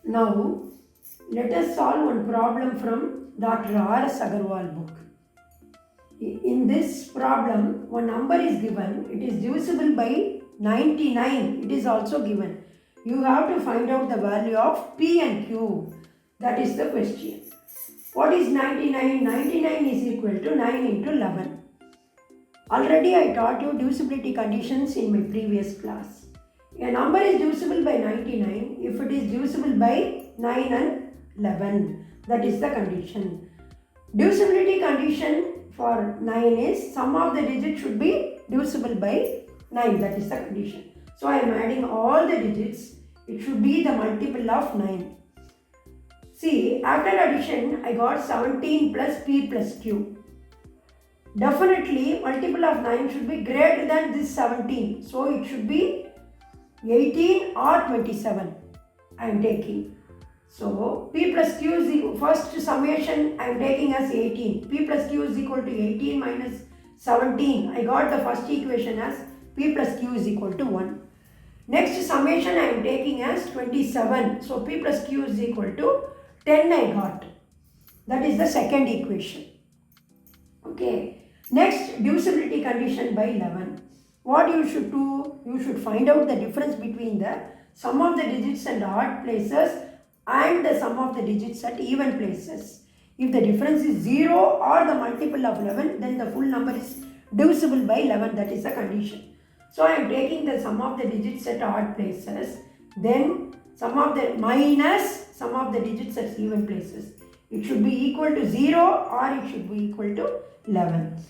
Now, let us solve one problem from Dr. R.S. Agarwal book. In this problem, one number is given. It is divisible by 99. It is also given. You have to find out the value of P and Q. That is the question. What is 99? 99 is equal to 9 into 11. Already I taught you divisibility conditions in my previous class. A number is divisible by 99 if it is divisible by 9 and 11. That is the condition. Divisibility condition for 9 is sum of the digits should be divisible by 9. That is the condition. So I am adding all the digits. It should be the multiple of 9. See, after addition, I got 17 plus P plus Q. Definitely, multiple of 9 should be greater than this 17. So it should be 18 or 27. I am taking. So P plus Q is equal, first summation I am taking as 18. P plus Q is equal to 18 minus 17. I got the first equation as P plus Q is equal to 1. Next summation I am taking as 27. So P plus Q is equal to 10 I got. That is the second equation. Okay. Next, divisibility condition by 11. What you should do? You should find out the difference between the sum of the digits and odd places and the sum of the digits at even places. If the difference is 0 or the multiple of 11, then the full number is divisible by 11. That is the condition. So I am taking the sum of the digits at odd places, then sum of the minus sum of the digits at even places. It should be equal to 0 or it should be equal to 11.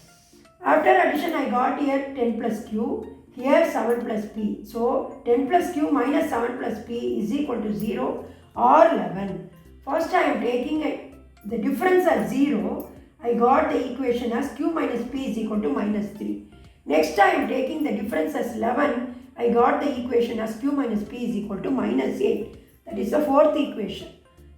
After addition, I got here 10 plus Q, here 7 plus P. So 10 plus Q minus 7 plus P is equal to 0 or 11. First I am taking the difference as 0. I got the equation as Q minus P is equal to minus 3. Next I am taking the difference as 11. I got the equation as Q minus P is equal to minus 8. That is the fourth equation.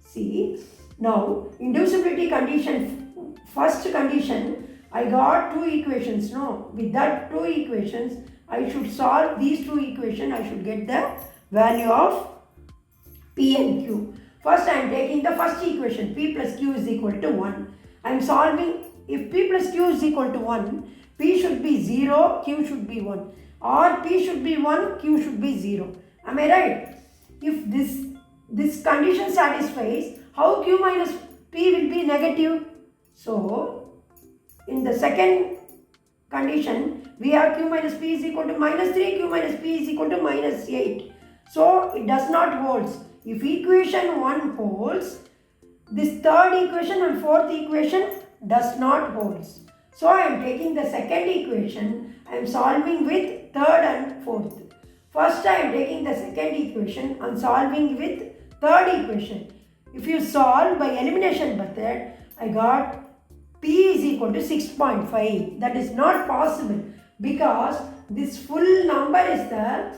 See, now in divisibility condition, first condition, I got two equations. No, with that two equations, I should solve these two equations. I should get the value of P and Q. First, I am taking the first equation. P plus Q is equal to 1. I am solving. If P plus Q is equal to 1, P should be 0, Q should be 1. Or P should be 1, Q should be 0. Am I right? If this condition satisfies, how Q minus P will be negative? So, in the second condition, we have Q minus P is equal to minus 3, Q minus P is equal to minus 8. So, it does not hold. If equation 1 holds, this third equation and fourth equation does not hold. So, I am taking the second equation, I am solving with third and fourth. First, I am taking the second equation and solving with third equation. If you solve by elimination method, I got P is equal to 6.5. That is not possible because this full number is the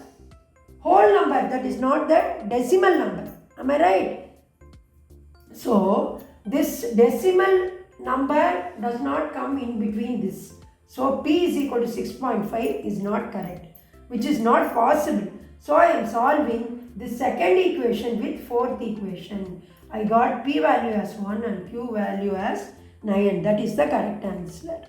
whole number. That is not the decimal number. Am I right? So, this decimal number does not come in between this. So, P is equal to 6.5 is not correct, which is not possible. So, I am solving the second equation with fourth equation. I got P value as 1 and Q value as 9. That is the correct answer.